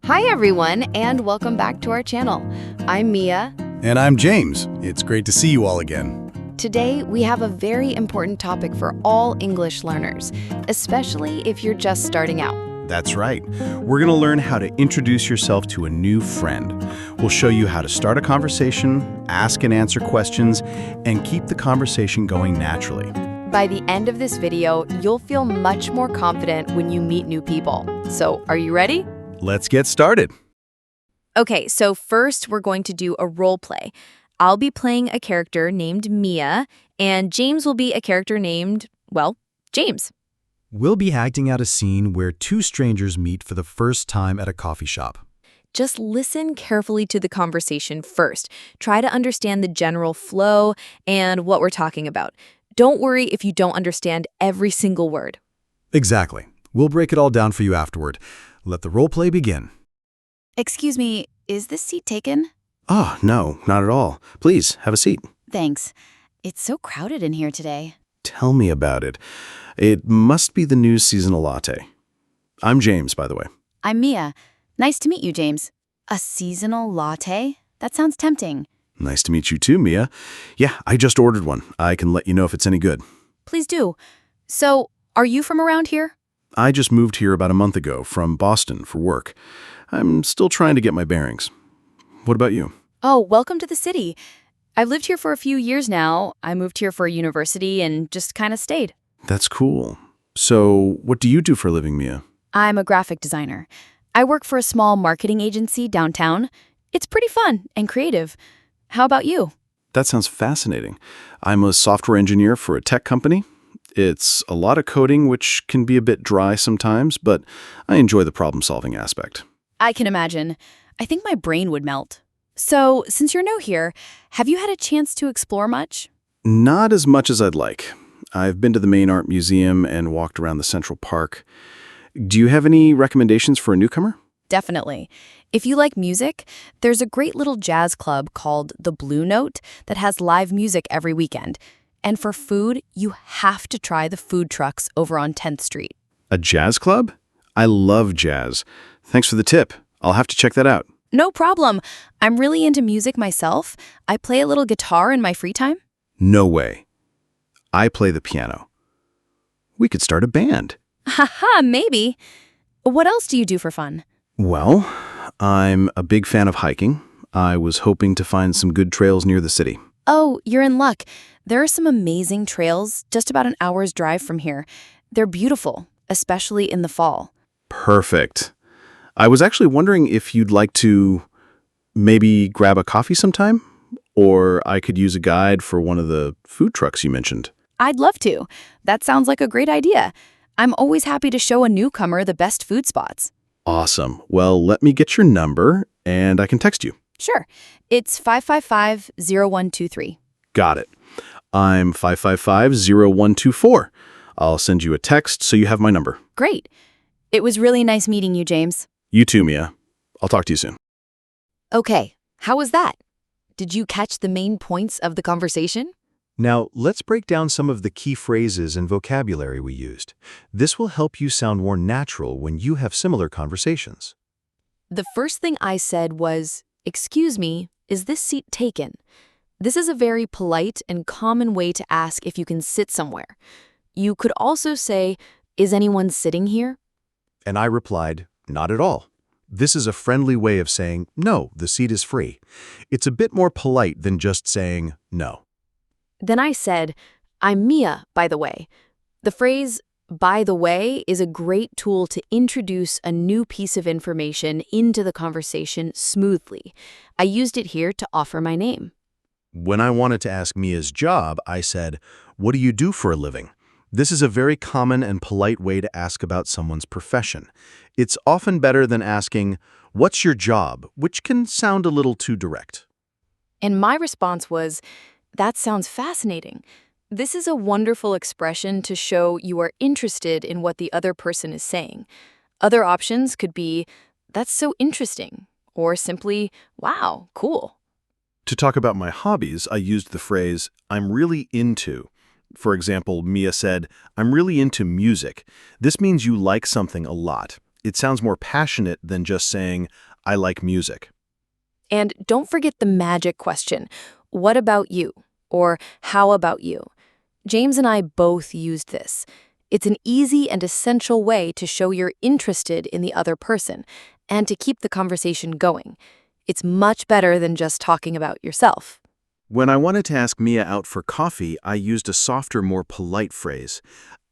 Hi everyone, and welcome back to our channel. I'm Mia. And I'm James. It's great to see you all again. Today, we have a very important topic for all English learners, especially if you're just starting out. That's right. We're going to learn how to introduce yourself to a new friend. We'll show you how to start a conversation, ask and answer questions, and keep the conversation going naturally. By the end of this video, you'll feel much more confident when you meet new people. So, are you ready? Let's get started. Okay, so first we're going to do a role play. I'll be playing a character named Mia, and James will be a character named, well, James. We'll be acting out a scene where two strangers meet for the first time at a coffee shop. Just listen carefully to the conversation first. Try to understand the general flow and what we're talking about. Don't worry if you don't understand every single word. Exactly. We'll break it all down for you afterward. Let the role play begin. Excuse me, is this seat taken? Oh, no, not at all. Please, have a seat. Thanks. It's so crowded in here today. Tell me about it. It must be the new seasonal latte. I'm James, by the way. I'm Mia. Nice to meet you, James. A seasonal latte? That sounds tempting. Nice to meet you too, Mia. Yeah, I just ordered one. I can let you know if it's any good. Please do. So, are you from around here? I just moved here about a month ago from Boston for work. I'm still trying to get my bearings. What about you? Oh, welcome to the city. I've lived here for a few years now. I moved here for university and just kind of stayed. That's cool. So, what do you do for a living, Mia? I'm a graphic designer. I work for a small marketing agency downtown. It's pretty fun and creative. How about you? That sounds fascinating. I'm a software engineer for a tech company. It's a lot of coding, which can be a bit dry sometimes, but I enjoy the problem-solving aspect. I can imagine. I think my brain would melt. So, since you're new here, have you had a chance to explore much? Not as much as I'd like. I've been to the main art museum and walked around the Central Park. Do you have any recommendations for a newcomer? Definitely. If you like music, there's a great little jazz club called the Blue Note that has live music every weekend. And for food, you have to try the food trucks over on 10th Street. A jazz club? I love jazz. Thanks for the tip. I'll have to check that out. No problem. I'm really into music myself. I play a little guitar in my free time. No way. I play the piano. We could start a band. Haha, maybe. What else do you do for fun? Well, I'm a big fan of hiking. I was hoping to find some good trails near the city. Oh, you're in luck. There are some amazing trails just about an hour's drive from here. They're beautiful, especially in the fall. Perfect. I was actually wondering if you'd like to maybe grab a coffee sometime, or I could use a guide for one of the food trucks you mentioned. I'd love to. That sounds like a great idea. I'm always happy to show a newcomer the best food spots. Awesome. Well, let me get your number, and I can text you. Sure. It's 555-0123. Got it. I'm 555-0124. I'll send you a text so you have my number. Great. It was really nice meeting you, James. You too, Mia. I'll talk to you soon. Okay, how was that? Did you catch the main points of the conversation? Now, let's break down some of the key phrases and vocabulary we used. This will help you sound more natural when you have similar conversations. The first thing I said was, "Excuse me, is this seat taken?" This is a very polite and common way to ask if you can sit somewhere. You could also say, "Is anyone sitting here?" And I replied, "Not at all." This is a friendly way of saying, "No, the seat is free." It's a bit more polite than just saying, "No." Then I said, "I'm Mia, by the way." The phrase, "by the way," is a great tool to introduce a new piece of information into the conversation smoothly. I used it here to offer my name. When I wanted to ask Mia's job, I said, "What do you do for a living?" This is a very common and polite way to ask about someone's profession. It's often better than asking, "What's your job?" which can sound a little too direct. And my response was, "That sounds fascinating." This is a wonderful expression to show you are interested in what the other person is saying. Other options could be, "That's so interesting," or simply, "Wow, cool." To talk about my hobbies, I used the phrase, "I'm really into." For example, Mia said, "I'm really into music." This means you like something a lot. It sounds more passionate than just saying, I like music. And don't forget the magic question, what about you? Or how about you? James and I both used this. It's an easy and essential way to show you're interested in the other person and to keep the conversation going. It's much better than just talking about yourself. When I wanted to ask Mia out for coffee, I used a softer, more polite phrase.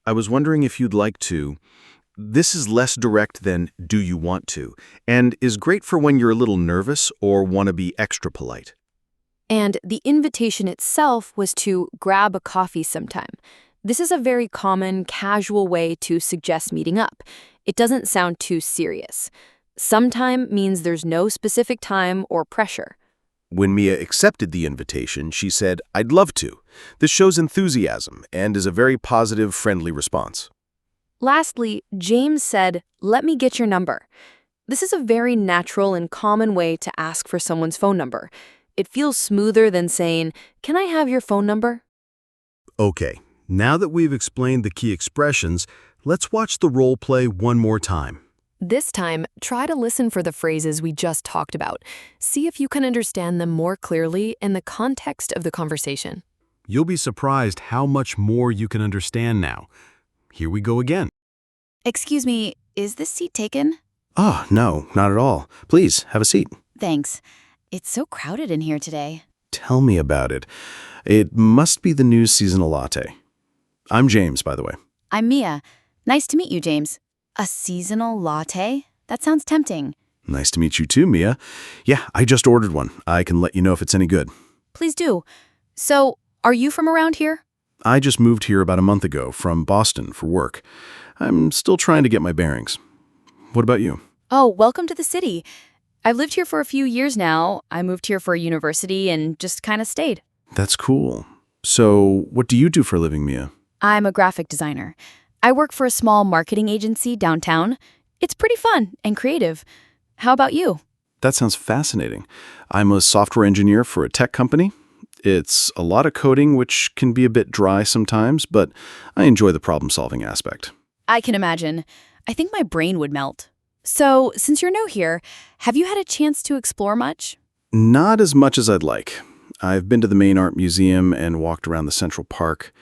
I was wondering if you'd like to. This is less direct than do you want to, and is great for when you're a little nervous or want to be extra polite. And the invitation itself was to grab a coffee sometime. This is a very common, casual way to suggest meeting up. It doesn't sound too serious. Sometime means there's no specific time or pressure. When Mia accepted the invitation, she said, I'd love to. This shows enthusiasm and is a very positive, friendly response. Lastly, James said, let me get your number. This is a very natural and common way to ask for someone's phone number. It feels smoother than saying, can I have your phone number? Okay, now that we've explained the key expressions, let's watch the role play one more time. This time, try to listen for the phrases we just talked about. See if you can understand them more clearly in the context of the conversation. You'll be surprised how much more you can understand now. Here we go again. Excuse me, is this seat taken? Oh, no, not at all. Please, have a seat. Thanks. It's so crowded in here today. Tell me about it. It must be the new seasonal latte. I'm James, by the way. I'm Mia. Nice to meet you, James. A seasonal latte? That sounds tempting. Nice to meet you too, Mia. Yeah, I just ordered one. I can let you know if it's any good. Please do. So, are you from around here? I just moved here about a month ago from Boston for work. I'm still trying to get my bearings. What about you? Oh, welcome to the city. I've lived here for a few years now. I moved here for university and just kind of stayed. That's cool. So, what do you do for a living, Mia? I'm a graphic designer. I work for a small marketing agency downtown. It's pretty fun and creative. How about you? That sounds fascinating. I'm a software engineer for a tech company. It's a lot of coding, which can be a bit dry sometimes, but I enjoy the problem-solving aspect. I can imagine. I think my brain would melt. So, since you're new here, have you had a chance to explore much? Not as much as I'd like. I've been to the main art museum and walked around the Central Park.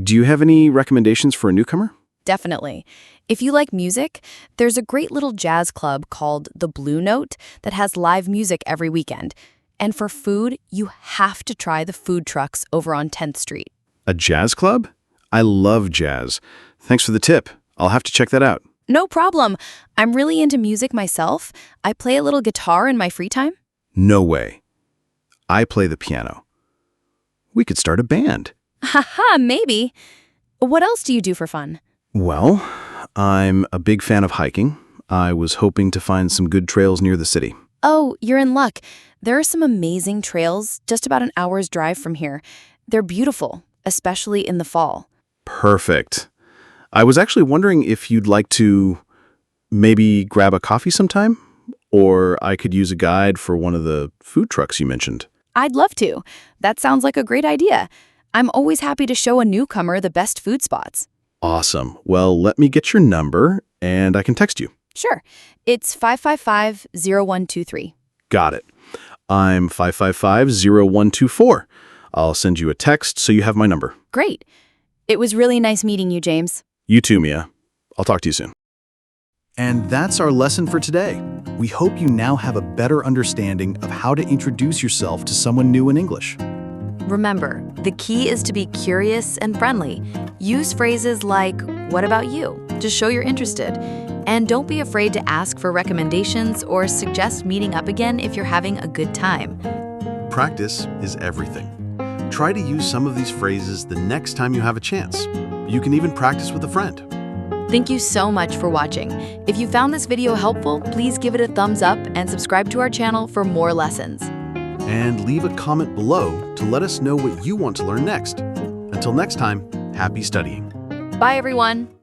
Do you have any recommendations for a newcomer? Definitely. If you like music, there's a great little jazz club called the Blue Note that has live music every weekend. And for food, you have to try the food trucks over on 10th Street. A jazz club? I love jazz. Thanks for the tip. I'll have to check that out. No problem. I'm really into music myself. I play a little guitar in my free time. No way. I play the piano. We could start a band. Haha, maybe. What else do you do for fun? Well, I'm a big fan of hiking. I was hoping to find some good trails near the city. Oh, you're in luck. There are some amazing trails just about an hour's drive from here. They're beautiful, especially in the fall. Perfect. I was actually wondering if you'd like to maybe grab a coffee sometime? Or I could use a guide for one of the food trucks you mentioned. I'd love to. That sounds like a great idea. I'm always happy to show a newcomer the best food spots. Awesome. Well, let me get your number and I can text you. Sure. It's 555-0123. Got it. I'm 555-0124. I'll send you a text so you have my number. Great. It was really nice meeting you, James. You too, Mia. I'll talk to you soon. And that's our lesson for today. We hope you now have a better understanding of how to introduce yourself to someone new in English. Remember, the key is to be curious and friendly. Use phrases like, what about you, to show you're interested. And don't be afraid to ask for recommendations or suggest meeting up again if you're having a good time. Practice is everything. Try to use some of these phrases the next time you have a chance. You can even practice with a friend. Thank you so much for watching. If you found this video helpful, please give it a thumbs up and subscribe to our channel for more lessons. And leave a comment below to let us know what you want to learn next. Until next time, happy studying. Bye, everyone.